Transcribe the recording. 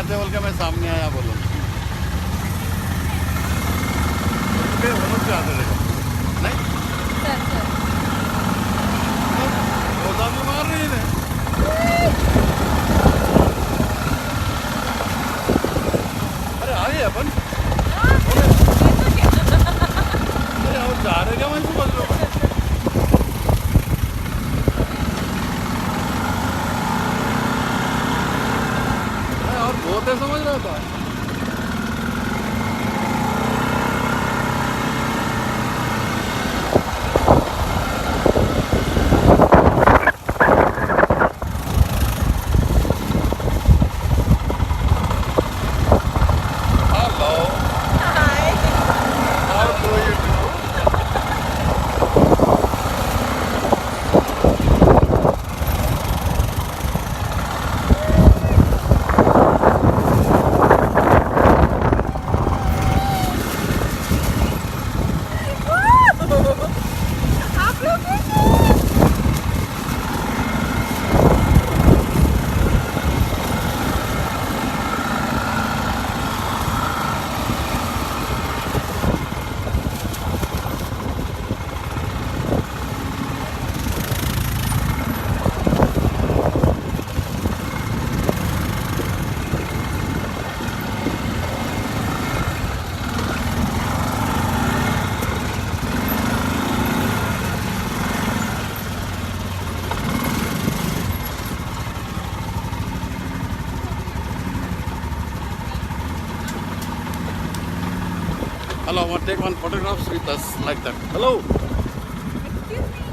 आते बोल के मैं सामने आया बोलो आते देखो नहीं चल चल रोजा भी मार रही है अरे आगे अपन अरे और जा रहे क्या मैं समझ लो और बहुत है समझ रहा था आप लोग hello I want to take one photographs with us like that hello Excuse me.